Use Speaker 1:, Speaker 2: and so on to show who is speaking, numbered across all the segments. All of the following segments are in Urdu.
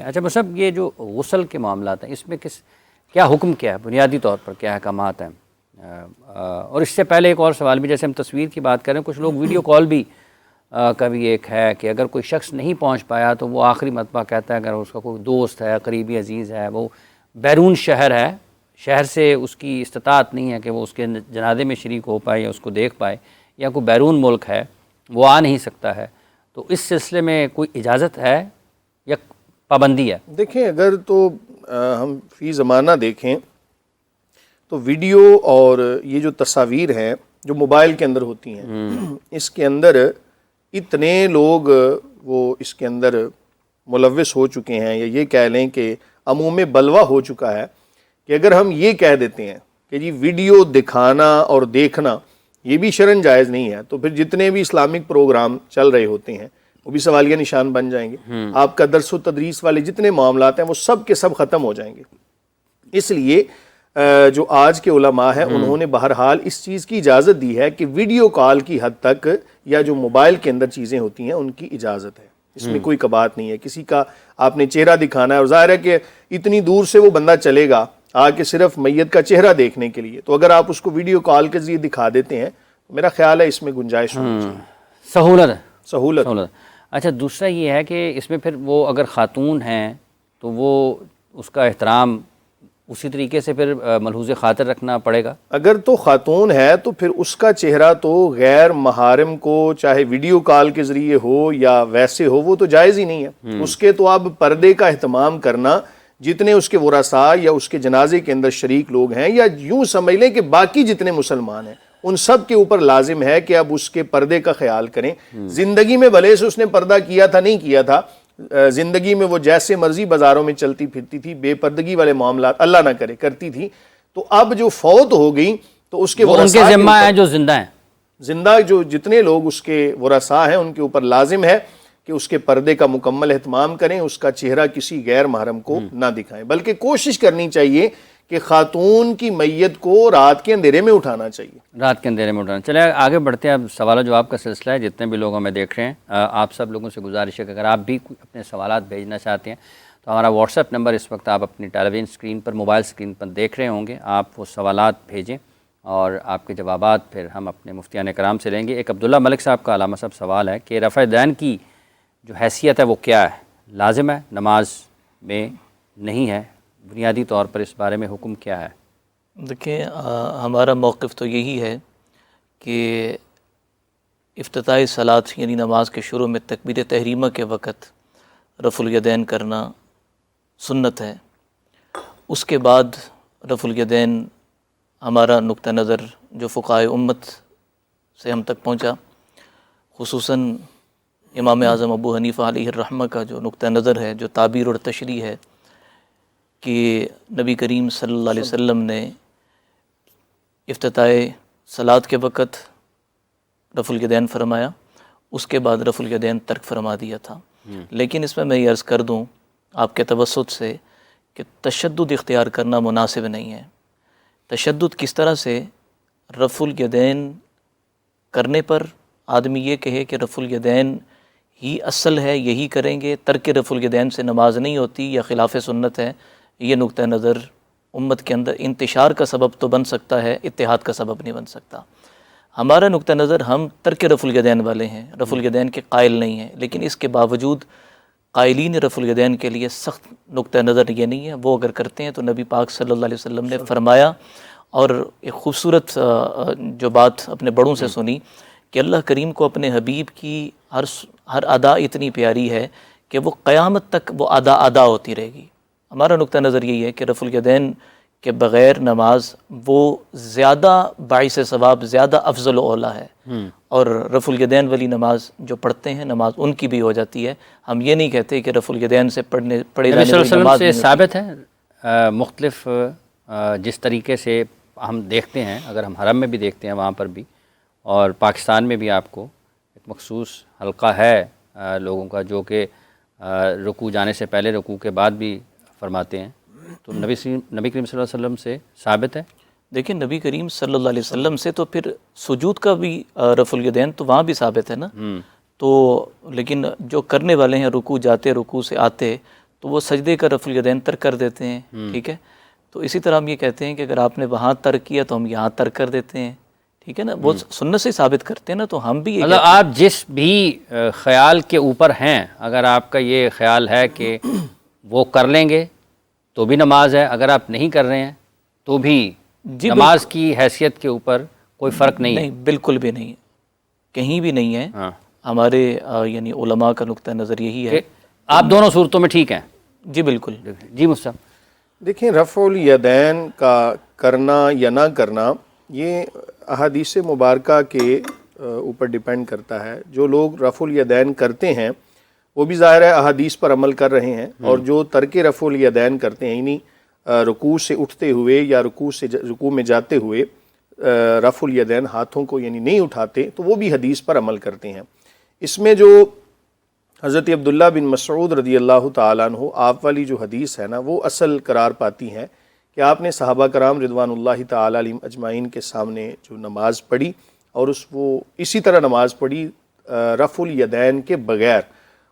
Speaker 1: ہیں۔ اچھا مصعب، یہ جو غسل کے معاملات ہیں اس میں کیا حکم کیا ہے، بنیادی طور پر کیا احکامات ہیں؟ اور اس سے پہلے ایک اور سوال بھی، جیسے ہم تصویر کی بات کریں، کچھ لوگ ویڈیو کال بھی کا بھی ایک ہے کہ اگر کوئی شخص نہیں پہنچ پایا تو وہ آخری مرتبہ کہتا ہے، اگر اس کا کوئی دوست ہے، قریبی عزیز ہے، وہ بیرون شہر ہے، شہر سے اس کی استطاعت نہیں ہے کہ وہ اس کے جنازے میں شریک ہو پائے یا اس کو دیکھ پائے، یا کوئی بیرون ملک ہے وہ آ نہیں سکتا ہے، تو اس سلسلے میں کوئی اجازت ہے یا پابندی ہے؟
Speaker 2: دیکھیں، اگر تو ہم فی زمانہ دیکھیں تو ویڈیو اور یہ جو تصاویر ہیں جو موبائل کے اندر ہوتی ہیں، اس کے اندر اتنے لوگ وہ اس کے اندر ملوث ہو چکے ہیں، یا یہ کہہ لیں کہ عموم بلوہ ہو چکا ہے، کہ اگر ہم یہ کہہ دیتے ہیں کہ جی ویڈیو دکھانا اور دیکھنا یہ بھی شرعاً جائز نہیں ہے، تو پھر جتنے بھی اسلامک پروگرام چل رہے ہوتے ہیں وہ بھی سوالیہ نشان بن جائیں گے۔ آپ کا درس و تدریس والے جتنے معاملات ہیں وہ سب کے سب ختم ہو جائیں گے۔ اس لیے جو آج کے علماء ہیں انہوں نے بہرحال اس چیز کی اجازت دی ہے کہ ویڈیو کال کی حد تک یا جو موبائل کے اندر چیزیں ہوتی ہیں ان کی اجازت ہے، اس میں کوئی کباط نہیں ہے۔ کسی کا آپ نے چہرہ دکھانا ہے، اور ظاہر ہے کہ اتنی دور سے وہ بندہ چلے گا آ کے صرف میت کا چہرہ دیکھنے کے لیے، تو اگر آپ اس کو ویڈیو کال کے ذریعے دکھا دیتے ہیں تو میرا خیال ہے اس میں گنجائش ہونی چاہیے، سہولت۔
Speaker 1: اچھا دوسرا یہ ہے کہ اس میں پھر وہ اگر خاتون ہیں تو وہ اس کا احترام اسی طریقے سے پھر ملحوظ خاطر رکھنا پڑے گا؟
Speaker 2: اگر تو خاتون ہے تو پھر اس کا چہرہ تو غیر محارم کو چاہے ویڈیو کال کے ذریعے ہو یا ویسے ہو وہ تو جائز ہی نہیں ہے۔ اس کے تو اب پردے کا اہتمام کرنا، جتنے اس کے ورثاء یا اس کے جنازے کے اندر شریک لوگ ہیں، یا یوں سمجھ لیں کہ باقی جتنے مسلمان ہیں، ان سب کے اوپر لازم ہے کہ اب اس کے پردے کا خیال کریں۔ زندگی میں بھلے سے اس نے پردہ کیا تھا نہیں کیا تھا، زندگی میں وہ جیسے مرضی بازاروں میں چلتی پھرتی تھی، بے پردگی والے معاملات اللہ نہ کرے کرتی تھی، تو اب جو فوت ہو گئی تو اس کے
Speaker 1: ورثاء ان کے ذمہ ہیں جو زندہ ہیں،
Speaker 2: زندہ جو جتنے لوگ اس کے ورثاء ہیں ان کے اوپر لازم ہے کہ اس کے پردے کا مکمل اہتمام کریں، اس کا چہرہ کسی غیر محرم کو نہ دکھائیں، بلکہ کوشش کرنی چاہیے کہ خاتون کی میت کو رات کے اندھیرے میں اٹھانا چاہیے،
Speaker 1: رات کے اندھیرے میں اٹھانا۔ چلے آگے بڑھتے ہیں، اب سوال و جواب کا سلسلہ ہے، جتنے بھی لوگ ہمیں دیکھ رہے ہیں آپ سب لوگوں سے گزارش ہے کہ اگر آپ بھی اپنے سوالات بھیجنا چاہتے ہیں تو ہمارا واٹس ایپ نمبر اس وقت آپ اپنی ٹیلی ویژن اسکرین پر، موبائل اسکرین پر دیکھ رہے ہوں گے، آپ وہ سوالات بھیجیں اور آپ کے جوابات پھر ہم اپنے مفتیان کرام سے لیں گے۔ ایک عبداللہ ملک صاحب کا علامہ صاحب سوال ہے کہ رفع دین کی جو حیثیت ہے وہ کیا ہے، لازم ہے، نماز میں نہیں ہے، بنیادی طور پر اس بارے میں حکم کیا ہے؟
Speaker 3: دیکھیں، ہمارا موقف تو یہی ہے کہ افتتاحی صلاۃ یعنی نماز کے شروع میں تکبیر تحریمہ کے وقت رفع الیدین کرنا سنت ہے۔ اس کے بعد رفع الیدین ہمارا نقطہ نظر جو فقہائے امت سے ہم تک پہنچا، خصوصاً امام اعظم ابو حنیفہ علیہ الرحمہ کا جو نقطہ نظر ہے، جو تعبیر اور تشریح ہے، کہ نبی کریم صلی اللہ علیہ وسلم نے افتتاح صلاۃ کے وقت رفع الیدین فرمایا، اس کے بعد رفع الیدین ترک فرما دیا تھا۔ لیکن اس میں یہ عرض کر دوں آپ کے توسط سے کہ تشدد اختیار کرنا مناسب نہیں ہے۔ تشدد کس طرح سے؟ رفع الیدین کرنے پر آدمی یہ کہے کہ رفع الیدین ہی اصل ہے، یہی کریں گے، ترک رفع الیدین سے نماز نہیں ہوتی یا خلاف سنت ہے، یہ نقطہ نظر امت کے اندر انتشار کا سبب تو بن سکتا ہے، اتحاد کا سبب نہیں بن سکتا۔ ہمارا نقطہ نظر، ہم ترک رفع الیدین والے ہیں، رفع الیدین کے قائل نہیں ہیں، لیکن اس کے باوجود قائلین رفع الیدین کے لیے سخت نقطہ نظر یہ نہیں ہے، وہ اگر کرتے ہیں تو نبی پاک صلی اللہ علیہ وسلم نے فرمایا، اور ایک خوبصورت جو بات اپنے بڑوں سے سنی کہ اللہ کریم کو اپنے حبیب کی ہر ادا اتنی پیاری ہے کہ وہ قیامت تک وہ ادا ہوتی رہے گی۔ ہمارا نقطہ نظر یہی ہے کہ رفع الیدین کے بغیر نماز وہ زیادہ باعث ثواب، زیادہ افضل و اولیٰ ہے، اور رفع الیدین والی نماز جو پڑھتے ہیں نماز ان کی بھی ہو جاتی ہے۔ ہم یہ نہیں کہتے کہ رفع الیدین سے پڑھے جانے والی نماز
Speaker 1: نبی صلی اللہ علیہ وسلم سے ثابت ہے، مختلف جس طریقے سے ہم دیکھتے ہیں، اگر ہم حرم میں بھی دیکھتے ہیں وہاں پر بھی، اور پاکستان میں بھی آپ کو ایک مخصوص حلقہ ہے لوگوں کا جو کہ رکوع جانے سے پہلے، رکوع کے بعد بھی فرماتے ہیں، تو نبی کریم صلی اللہ علیہ وسلم سے ثابت ہے۔
Speaker 3: دیکھیں، نبی کریم صلی اللہ علیہ وسلم سے تو پھر سجود کا بھی رفع الیدین تو وہاں بھی ثابت ہے نا، تو لیکن جو کرنے والے ہیں رکوع جاتے رکوع سے آتے تو وہ سجدے کا رفع الیدین ترک کر دیتے ہیں، ٹھیک ہے. تو اسی طرح ہم یہ کہتے ہیں کہ اگر آپ نے وہاں ترک کیا تو ہم یہاں ترک کر دیتے ہیں، ٹھیک ہے نا. وہ سنت سے ثابت کرتے ہیں نا، تو ہم بھی یہ
Speaker 1: مطلب آپ جس بھی خیال کے اوپر ہیں، اگر آپ کا یہ خیال ہے کہ وہ کر لیں گے تو بھی نماز ہے، اگر آپ نہیں کر رہے ہیں تو بھی نماز کی حیثیت کے اوپر کوئی فرق نہیں ہے.
Speaker 3: نہیں، بالکل بھی نہیں، کہیں بھی نہیں ہے. ہمارے یعنی علماء کا نقطہ نظر یہی ہے.
Speaker 1: آپ دونوں صورتوں میں ٹھیک ہیں؟
Speaker 3: جی بالکل.
Speaker 1: جی مصطفیٰ.
Speaker 2: دیکھیں، رفع الیدین کا کرنا یا نہ کرنا یہ احادیث مبارکہ کے اوپر ڈیپینڈ کرتا ہے. جو لوگ رفع الیدین کرتے ہیں وہ بھی ظاہر ہے احادیث پر عمل کر رہے ہیں، اور جو ترک رفع الیدین کرتے ہیں، یعنی رکوع سے اٹھتے ہوئے یا رکوع میں جاتے ہوئے رفع الیدین ہاتھوں کو یعنی نہیں اٹھاتے، تو وہ بھی حدیث پر عمل کرتے ہیں. اس میں جو حضرت عبداللہ بن مسعود رضی اللہ تعالیٰ عنہ آپ والی جو حدیث ہے نا، وہ اصل قرار پاتی ہیں کہ آپ نے صحابہ کرام رضوان اللہ تعالیٰ علیہم اجمعین کے سامنے جو نماز پڑھی، اور وہ اسی طرح نماز پڑھی رفع الیدین کے بغیر،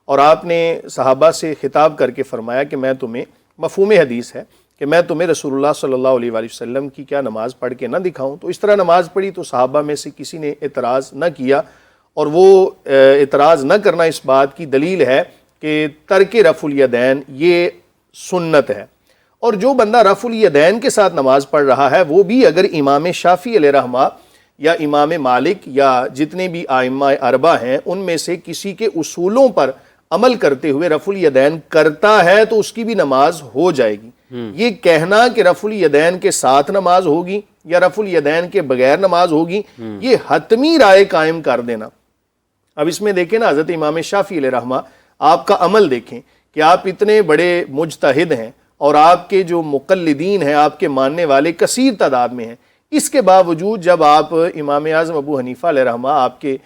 Speaker 2: اور آپ نے صحابہ سے خطاب کر کے فرمایا کہ میں تمہیں، مفہوم حدیث ہے کہ میں تمہیں رسول اللہ صلی اللہ علیہ وآلہ وسلم کی کیا نماز پڑھ کے نہ دکھاؤں. تو اس طرح نماز پڑھی تو صحابہ میں سے کسی نے اعتراض نہ کیا، اور وہ اعتراض نہ کرنا اس بات کی دلیل ہے کہ ترک رفع الیدین یہ سنت ہے. اور جو بندہ رفع الیدین کے ساتھ نماز پڑھ رہا ہے وہ بھی اگر امام شافعی علیہ رحمہ یا امام مالک یا جتنے بھی ائمہ اربعہ ہیں ان میں سے کسی کے اصولوں پر عمل کرتے ہوئے رفع الیدین کرتا ہے تو اس کی بھی نماز ہو جائے گی. یہ کہنا کہ رفع الیدین کے ساتھ نماز ہوگی یا رفع الیدین کے بغیر نماز ہوگی، یہ حتمی رائے قائم کر دینا. اب اس میں دیکھیں نا، حضرت امام شافعی علیہ رحمہ آپ کا عمل دیکھیں کہ آپ اتنے بڑے مجتہد ہیں اور آپ کے جو مقلدین ہیں، آپ کے ماننے والے کثیر تعداد میں ہیں. اس کے باوجود جب آپ امام اعظم ابو حنیفہ علیہ رحمہ آپ کے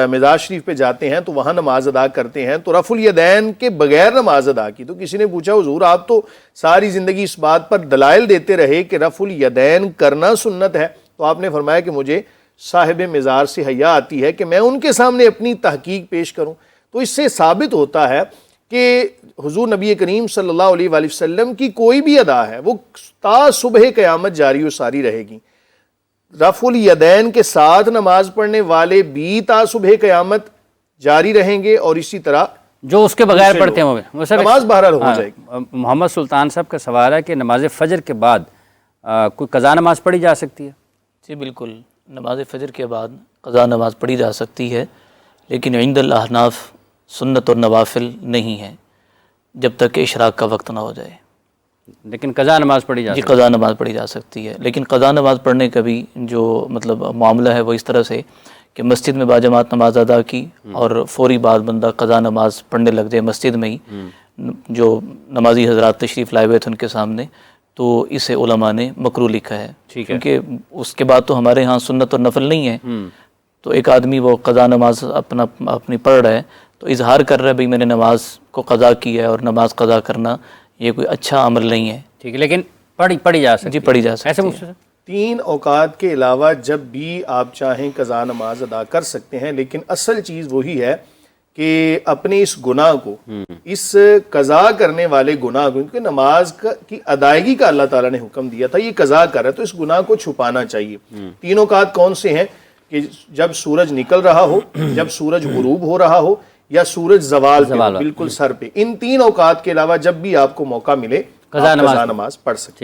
Speaker 2: مزار شریف پہ جاتے ہیں تو وہاں نماز ادا کرتے ہیں تو رفع الیدین کے بغیر نماز ادا کی. تو کسی نے پوچھا حضور آپ تو ساری زندگی اس بات پر دلائل دیتے رہے کہ رفع الیدین کرنا سنت ہے. تو آپ نے فرمایا کہ مجھے صاحب مزار سے حیا آتی ہے کہ میں ان کے سامنے اپنی تحقیق پیش کروں. تو اس سے ثابت ہوتا ہے کہ حضور نبی کریم صلی اللہ علیہ وآلہ وسلم کی کوئی بھی ادا ہے وہ تا صبح قیامت جاری و ساری رہے گی. رفع الیدین کے ساتھ نماز پڑھنے والے بھی تا صبح قیامت جاری رہیں گے، اور اسی طرح
Speaker 1: جو اس کے بغیر پڑھتے ہیں وہ
Speaker 2: نماز بہرحال ہو جائے گی.
Speaker 1: محمد سلطان صاحب کا سوال ہے کہ نماز فجر کے بعد کوئی قضا نماز پڑھی جا سکتی ہے؟
Speaker 3: جی بالکل، نماز فجر کے بعد قضا نماز پڑھی جا سکتی ہے، لیکن عند الاحناف سنت اور نوافل نہیں ہے جب تک کہ اشراق کا وقت نہ ہو جائے.
Speaker 1: لیکن قضا نماز پڑھی جا سکتی ہے؟
Speaker 3: جی قضا نماز پڑھی جا سکتی ہے، لیکن قضا نماز پڑھنے کا بھی جو مطلب معاملہ ہے وہ اس طرح سے کہ مسجد میں باجماعت نماز ادا کی اور فوری بعد بندہ قضا نماز پڑھنے لگ جائے مسجد میں ہی، جو نمازی حضرات تشریف لائے ہوئے تھے ان کے سامنے، تو اسے علماء نے مکروہ لکھا ہے. کیونکہ اس کے بعد تو ہمارے ہاں سنت اور نفل نہیں ہے. تو ایک آدمی وہ قضا نماز اپنی پڑھ رہا ہے تو اظہار کر رہا ہے بھئی میں نے نماز کو قضا کیا ہے، اور نماز قضا کرنا یہ کوئی اچھا عمل نہیں ہے.
Speaker 1: ٹھیک ہے، لیکن پڑھی جا سکتی ہے.
Speaker 3: جی پڑھی جا سکتی
Speaker 1: ایسے
Speaker 3: ہے.
Speaker 1: مفتی صاحب
Speaker 2: 3 اوقات کے علاوہ جب بھی آپ چاہیں قضا نماز ادا کر سکتے ہیں، لیکن اصل چیز وہی ہے کہ اپنے اس گناہ کو، اس قضا کرنے والے گناہ کو، کیونکہ نماز کی ادائیگی کا اللہ تعالیٰ نے حکم دیا تھا، یہ قضا کر رہا ہے تو اس گناہ کو چھپانا چاہیے. 3 اوقات کون سے ہیں؟ کہ جب سورج نکل رہا ہو، جب سورج غروب ہو رہا ہو، یا سورج زوال پہ بالکل سر پہ. ان 3 اوقات کے علاوہ جب بھی آپ کو موقع ملے قضا نماز پڑھ سکتے ہیں.